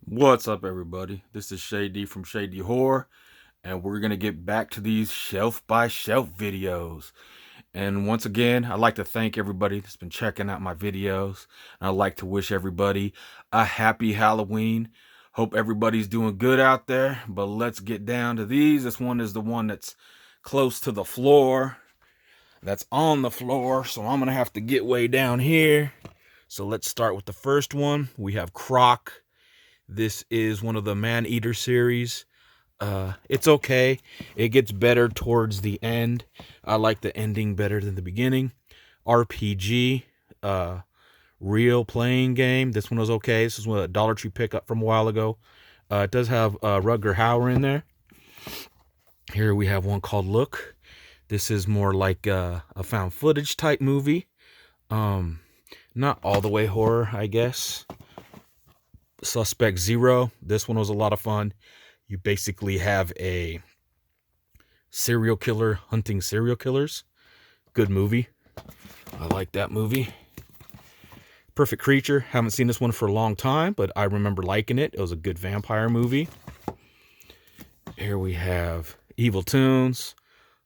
What's up, everybody? This is Shady from Shady Horror, and we're gonna get back to these shelf by shelf videos. And once again, I'd like to thank everybody that's been checking out my videos. And I'd like to wish everybody a happy Halloween. Hope everybody's doing good out there. But let's get down to these. This one is the one that's close to the floor, that's on the floor. So I'm gonna have to get way down here. So let's start with the first one. We have Croc. This is one of the Man-Eater series. It's okay. It gets better towards the end. I like the ending better than the beginning. RPG, real playing game. This one was okay. This is a Dollar Tree pickup from a while ago. It does have Rutger Hauer in there. Here we have one called Look. This is more like a found footage type movie. Not all the way horror, I guess. Suspect Zero. This one was a lot of fun. You basically have a serial killer hunting serial killers. Good movie. I like that movie. Perfect Creature. Haven't seen this one for a long time, but I remember liking it. It was a good vampire movie. Here we have Evil Toons.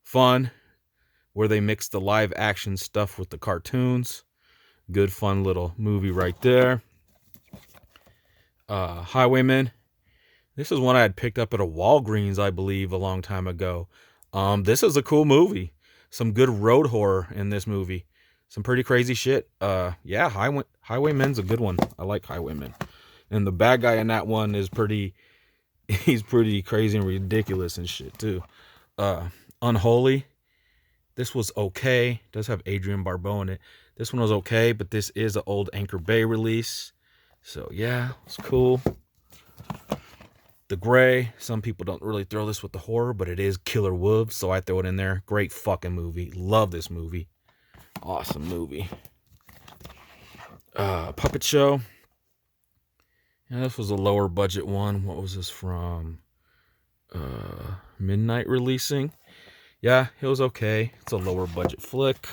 Fun. Where they mix the live action stuff with the cartoons. Good fun little movie right there. Highwaymen. This is one I had picked up at a Walgreens, I believe, a long time ago. This is a cool movie. Some good road horror in this movie. Some pretty crazy shit. Yeah, Highwaymen's a good one. I like Highwaymen. And the bad guy in that one is he's pretty crazy and ridiculous and shit too. Unholy. This was okay. It does have Adrian Barbeau in it. This one was okay, but this is an old Anchor Bay release. So yeah, it's cool. The Gray. Some people don't really throw this with the horror, but it is Killer Wolves, so I throw it in there. Great fucking movie. Love this movie. Awesome movie. Puppet Show. Yeah, this was a lower budget one. What was this from? Midnight Releasing. Yeah, it was okay. It's a lower budget flick.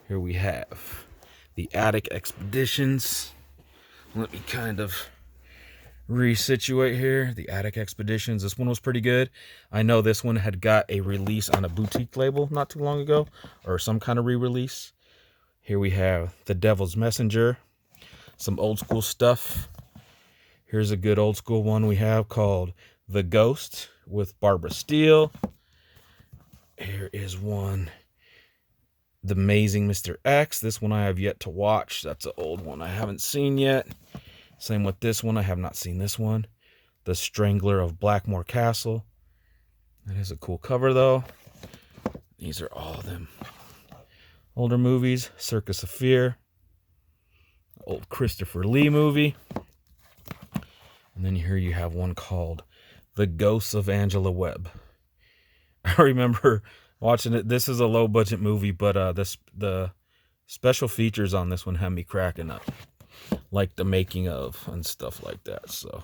Here we have The Attic Expeditions. Let me kind of resituate here. The Attic Expeditions. This one was pretty good. I know this one had got a release on a boutique label not too long ago, or some kind of re-release. Here we have The Devil's Messenger. Some old school stuff. Here's a good old school one we have called The Ghost with Barbara Steele. Here is one, The Amazing Mr. X. This one I have yet to watch. That's an old one I haven't seen yet. Same with this one. I have not seen this one. The Strangler of Blackmoore Castle. That is a cool cover, though. These are all of them older movies. Circus of Fear. Old Christopher Lee movie. And then here you have one called The Ghosts of Angela Webb. I remember watching it. This is a low-budget movie, but the special features on this one had me cracking up. Like the making of and stuff like that. So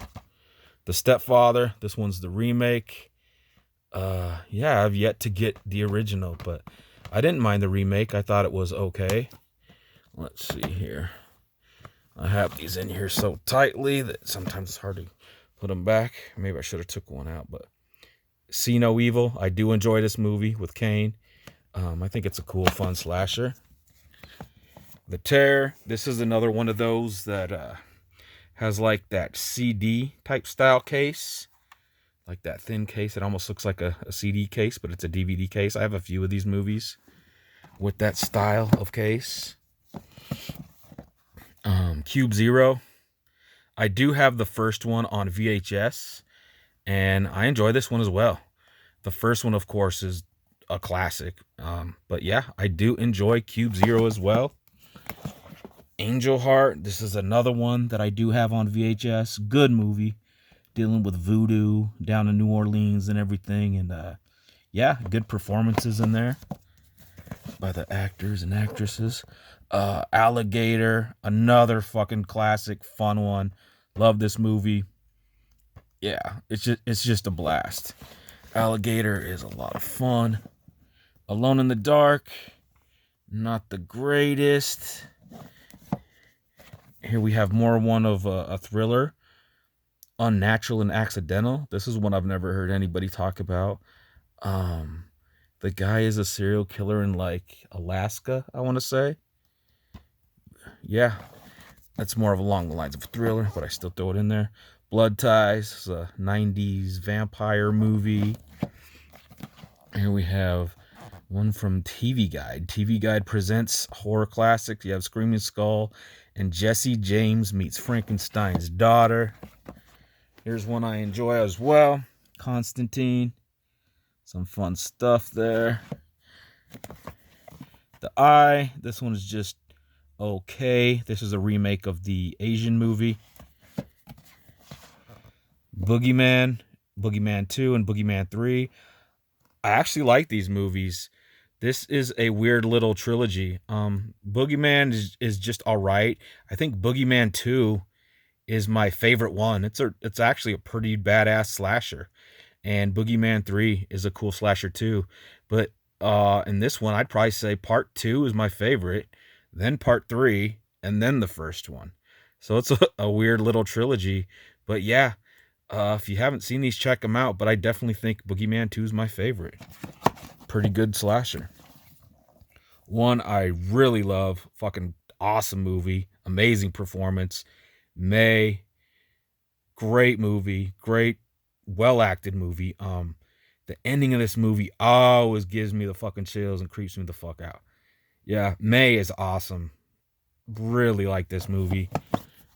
The Stepfather, this one's the remake. Yeah, I've yet to get the original, but I didn't mind the remake. I thought it was okay. Let's see here. I have these in here so tightly that sometimes it's hard to put them back. Maybe I should have took one out, but See No Evil. I do enjoy this movie with Kane. I think it's a cool, fun slasher. The Terror. This is another one of those that has like that CD type style case. Like that thin case. It almost looks like a CD case, but it's a DVD case. I have a few of these movies with that style of case. Cube Zero. I do have the first one on VHS, and I enjoy this one as well. The first one, of course, is a classic. But yeah, I do enjoy Cube Zero as well. Angel Heart. This is another one that I do have on VHS. Good movie. Dealing with voodoo down in New Orleans and everything. And yeah, good performances in there by the actors and actresses. Alligator. Another fucking classic, fun one. Love this movie. Yeah, it's just a blast. Alligator is a lot of fun. Alone in the Dark. Not the greatest. Here we have more one of a thriller. Unnatural and Accidental. This is one I've never heard anybody talk about. Um, the guy is a serial killer in like Alaska, I want to say. Yeah, that's more of along the lines of a thriller, but I still throw it in there. Blood Ties, a 90s vampire movie. Here we have one from TV Guide. TV Guide presents horror classics. You have Screaming Skull and Jesse James meets Frankenstein's daughter. Here's one I enjoy as well. Constantine. Some fun stuff there. The Eye. This one is just okay. This is a remake of the Asian movie. Boogeyman, Boogeyman 2, and Boogeyman 3. I actually like these movies. This is a weird little trilogy. Boogeyman is just all right. I think Boogeyman 2 is my favorite one. It's actually a pretty badass slasher. And Boogeyman 3 is a cool slasher too. But in this one, I'd probably say part 2 is my favorite, then part 3, and then the first one. So it's a weird little trilogy. But yeah, if you haven't seen these, check them out. But I definitely think Boogeyman 2 is my favorite. Pretty good slasher. One I really love, fucking awesome movie, amazing performance. May, great movie, great, well acted movie. The ending of this movie always gives me the fucking chills and creeps me the fuck out. Yeah, May is awesome. Really like this movie.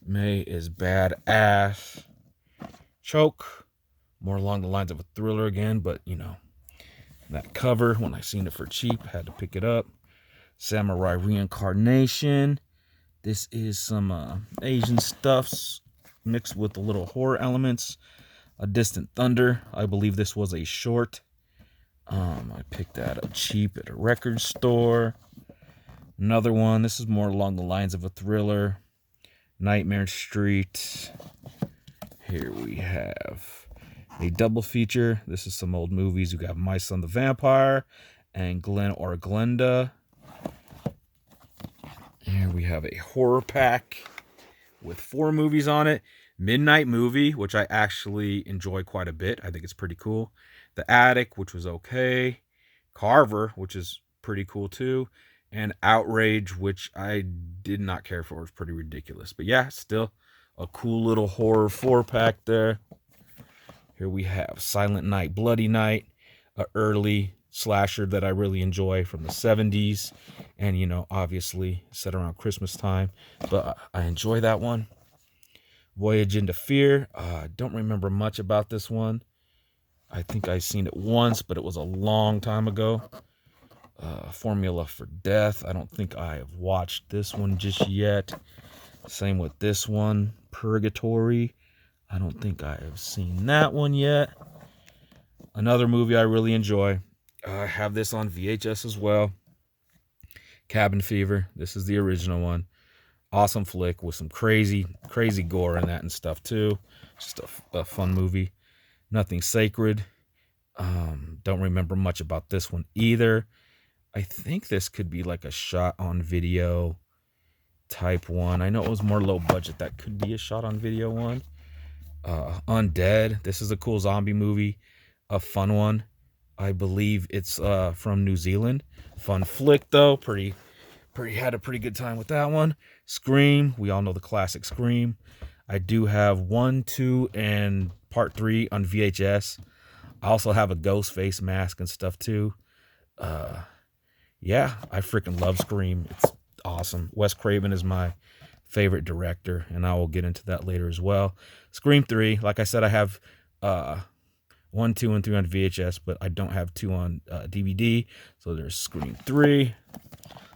May is badass. Choke, more along the lines of a thriller again, but you know, that cover, when I seen it for cheap, had to pick it up. Samurai Reincarnation. This is some Asian stuffs mixed with a little horror elements. A Distant Thunder. I believe this was a short. I picked that up cheap at a record store. Another one. This is more along the lines of a thriller. Nightmare Street. Here we have a double feature. This is some old movies. We got My Son the Vampire and Glen or Glenda. Here we have a horror pack with 4 movies on it. Midnight Movie, which I actually enjoy quite a bit. I think it's pretty cool. The Attic, which was okay. Carver, which is pretty cool too. And Outrage, which I did not care for. It was pretty ridiculous. But yeah, still a cool little horror 4-pack there. Here we have Silent Night, Bloody Night, a early slasher that I really enjoy from the 70s. And, you know, obviously set around Christmas time. But I enjoy that one. Voyage into Fear. Don't remember much about this one. I think I've seen it once, but it was a long time ago. Formula for Death. I don't think I have watched this one just yet. Same with this one. Purgatory. I don't think I have seen that one yet. Another movie I really enjoy. I have this on VHS as well. Cabin Fever. This is the original one. Awesome flick with some crazy gore in that and stuff too. Just a fun movie. Nothing Sacred. Don't remember much about this one either. I think this could be like a shot on video type one. I know it was more low budget. That could be a shot on video one. Undead. This is a cool zombie movie. A fun one. I believe it's from New Zealand. Fun flick though. Had a pretty good time with that one. Scream. We all know the classic Scream. I do have 1, 2, and part 3 on VHS. I also have a ghost face mask and stuff too. Yeah, I freaking love Scream. It's awesome. Wes Craven is my favorite director, and I will get into that later as well. Scream 3, like I said, I have 1, 2, and 3 on VHS, but I don't have 2 on DVD. So there's Scream 3.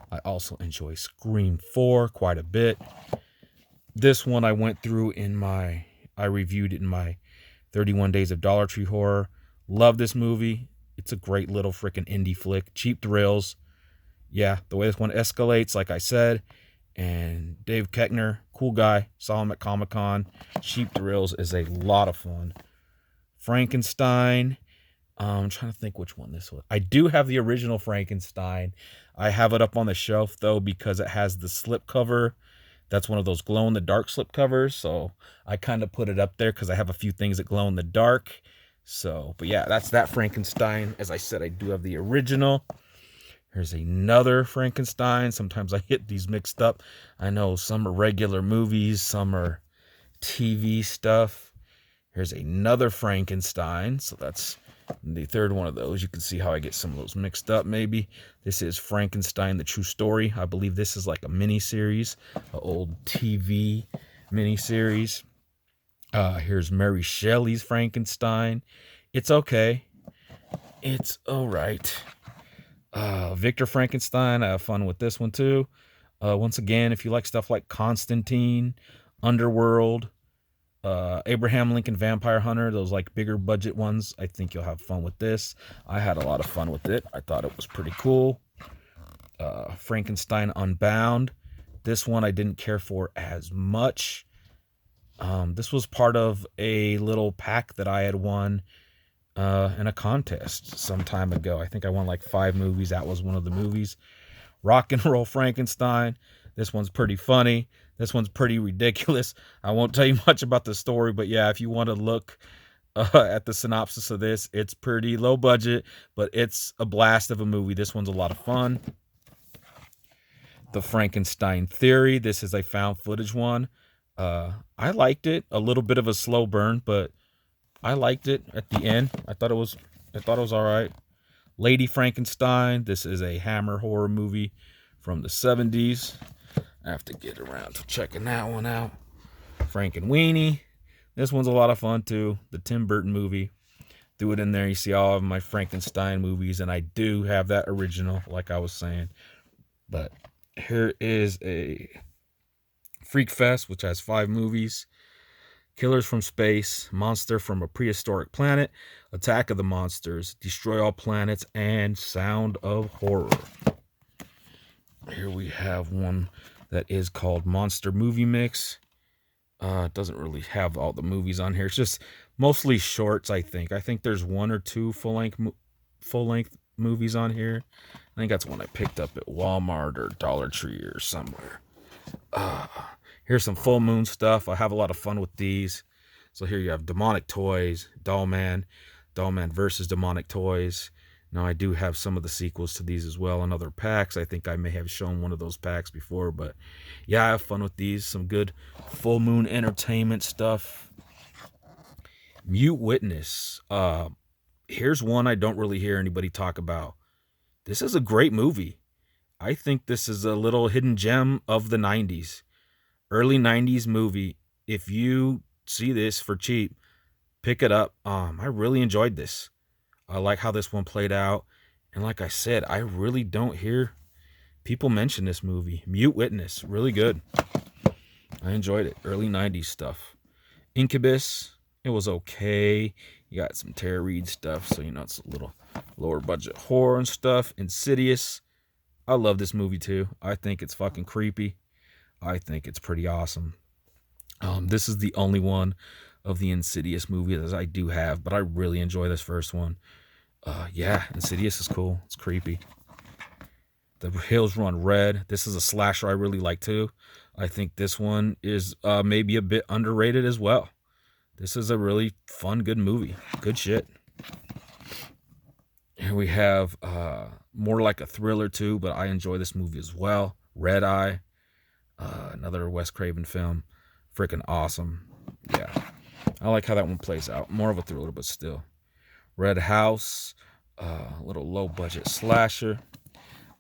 I also enjoy Scream 4 quite a bit. This one I went through I reviewed it in my 31 Days of Dollar Tree Horror. Love this movie. It's a great little freaking indie flick. Cheap thrills. Yeah, the way this one escalates, like I said. And Dave Koechner, cool guy. Saw him at Comic-Con. Cheap thrills is a lot of fun. Frankenstein. I'm trying to think which one this was. I do have the original Frankenstein. I have it up on the shelf, though, because it has the slipcover That's one of those glow-in-the-dark slipcovers, so I kind of put it up there because I have a few things that glow in the dark. So, but yeah, that's that Frankenstein. As I said, I do have the original. Here's another Frankenstein. Sometimes I get these mixed up. I know some are regular movies, some are TV stuff. Here's another Frankenstein. So that's the third one of those. You can see how I get some of those mixed up maybe. This is Frankenstein, the True Story. I believe this is like a mini-series, an old TV mini-series. Here's Mary Shelley's Frankenstein. It's okay. It's all right. Victor Frankenstein, I have fun with this one too. Once again, if you like stuff like Constantine, Underworld, Abraham Lincoln Vampire Hunter, those like bigger budget ones, I think you'll have fun with this. I had a lot of fun with it. I thought it was pretty cool. Frankenstein Unbound. This one I didn't care for as much. This was part of a little pack that I had won in a contest some time ago. I think I won like 5 movies. That was one of the movies. Rock and Roll Frankenstein. This one's pretty funny. This one's pretty ridiculous. I won't tell you much about the story, but yeah, if you want to look at the synopsis of this, it's pretty low budget, but it's a blast of a movie. This one's a lot of fun. The Frankenstein Theory. This is a found footage one. I liked it. A little bit of a slow burn, but I liked it at the end. I thought it was all right. Lady Frankenstein. This is a Hammer horror movie from the 70s. I have to get around to checking that one out. Frankenweenie. This one's a lot of fun too. The Tim Burton movie. Do it in there. You see all of my Frankenstein movies, and I do have that original, like I was saying. But here is a Freak Fest, which has 5 movies. Killers from Space, Monster from a Prehistoric Planet, Attack of the Monsters, Destroy All Planets, and Sound of Horror. Here we have one that is called Monster Movie Mix. It doesn't really have all the movies on here. It's just mostly shorts, I think. I think there's 1 or 2 full-length movies on here. I think that's one I picked up at Walmart or Dollar Tree or somewhere. Here's some full moon stuff. I have a lot of fun with these. So here you have Demonic Toys, Dollman versus Demonic Toys. Now I do have some of the sequels to these as well in other packs. I think I may have shown one of those packs before, but yeah, I have fun with these. Some good full moon entertainment stuff. Mute Witness. Here's one I don't really hear anybody talk about. This is a great movie. I think this is a little hidden gem of the 90s. Early 90s movie. If you see this for cheap, pick it up. I really enjoyed this. I like how this one played out. And like I said, I really don't hear people mention this movie. Mute Witness. Really good. I enjoyed it. Early 90s stuff. Incubus. It was okay. You got some Tara Reid stuff. So, it's a little lower budget horror and stuff. Insidious. I love this movie too. I think it's fucking creepy. I think it's pretty awesome. This is the only one of the Insidious movies I do have, but I really enjoy this first one. Yeah, Insidious is cool. It's creepy. The Hills Run Red. This is a slasher I really like too. I think this one is maybe a bit underrated as well. This is a really fun, good movie. Good shit. Here we have more like a thriller too, but I enjoy this movie as well. Red Eye. Another Wes Craven film. Freaking awesome. Yeah. I like how that one plays out. More of a thriller, but still. Red House. A little low budget slasher.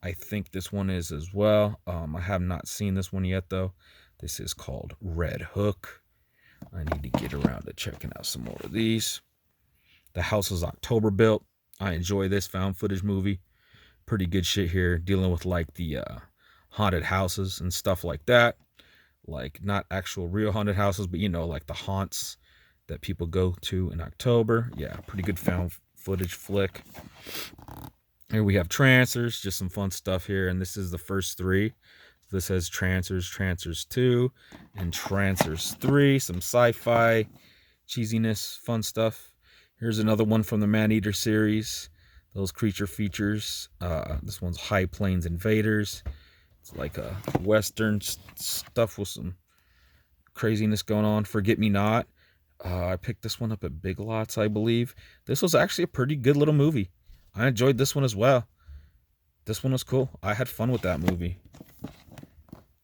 I think this one is as well. I have not seen this one yet though. This is called Red Hook. I need to get around to checking out some more of these. The House is October Built. I enjoy this found footage movie. Pretty good shit here. Dealing with like the haunted houses and stuff like that. Like not actual real haunted houses, but like the haunts that people go to in October. Yeah, pretty good found footage flick. Here we have Trancers, just some fun stuff here. And this is the first 3. This has Trancers, Trancers 2, and Trancers 3. Some sci-fi cheesiness, fun stuff. Here's another one from the Maneater series. Those creature features. This one's High Plains Invaders. It's like a Western stuff with some craziness going on. Forget Me Not. I picked this one up at Big Lots, I believe. This was actually a pretty good little movie. I enjoyed this one as well. This one was cool. I had fun with that movie.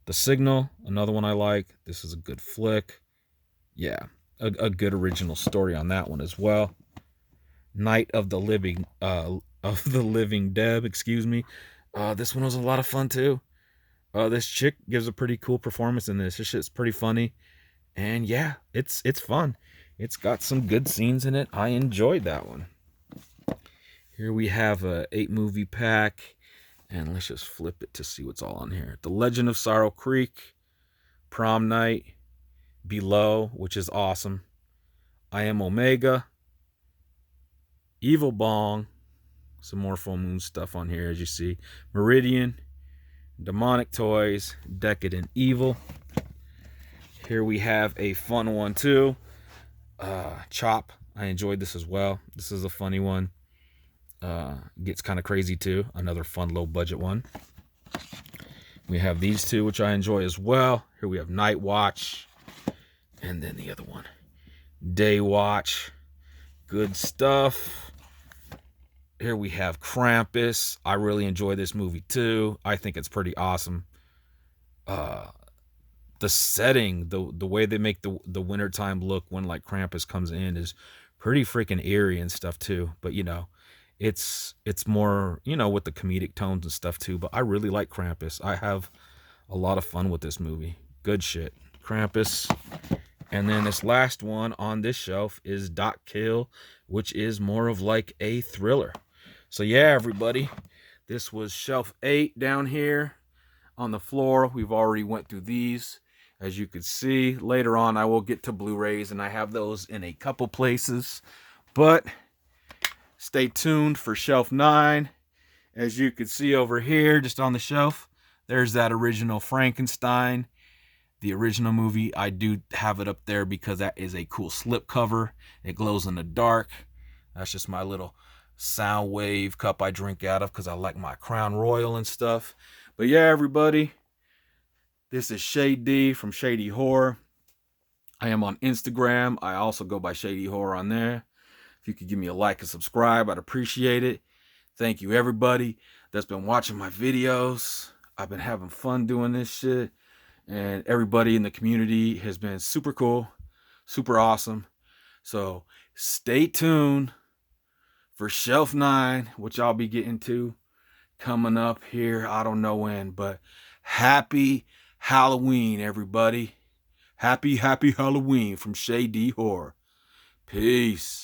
The Signal, another one I like. This is a good flick. Yeah, a good original story on that one as well. Night of the Living Dead, excuse me. This one was a lot of fun too. This chick gives a pretty cool performance in this. This shit's pretty funny. And yeah, it's fun. It's got some good scenes in it. I enjoyed that one. Here we have a 8-movie pack. And let's just flip it to see what's all on here. The Legend of Sorrow Creek, Prom Night, Below, which is awesome. I Am Omega, Evil Bong, some more Full Moon stuff on here as you see. Meridian, Demonic Toys, Decadent Evil. Here we have a fun one too. Chop. I enjoyed this as well. This is a funny one. Gets kind of crazy too. Another fun low budget one. We have these two, which I enjoy as well. Here we have Night Watch. And then the other one, Day Watch. Good stuff. Here we have Krampus. I really enjoy this movie too. I think it's pretty awesome. The setting, the way they make the wintertime look when like Krampus comes in is pretty freaking eerie and stuff too. But you know, it's more, you know, with the comedic tones and stuff too. But I really like Krampus. I have a lot of fun with this movie. Good shit. Krampus. And then this last one on this shelf is Dot Kill, which is more of like a thriller. So yeah, everybody, this was shelf 8 down here on the floor. We've already went through these. As you can see, later on I will get to Blu-rays, and I have those in a couple places. But stay tuned for shelf 9. As you can see over here, just on the shelf, there's that original Frankenstein. The original movie, I do have it up there because that is a cool slipcover. It glows in the dark. That's just my little sound wave cup I drink out of because I like my Crown Royal and stuff. But yeah, everybody, this is Shade D from Shady Horror. I am on Instagram. I also go by Shady Horror on there. If you could give me a like and subscribe, I'd appreciate it. Thank you, everybody that's been watching my videos. I've been having fun doing this shit. And everybody in the community has been super cool, super awesome. So stay tuned for shelf 9, which I'll be getting to coming up here. I don't know when, but happy Halloween, everybody. Happy Halloween from Shady Horror. Peace.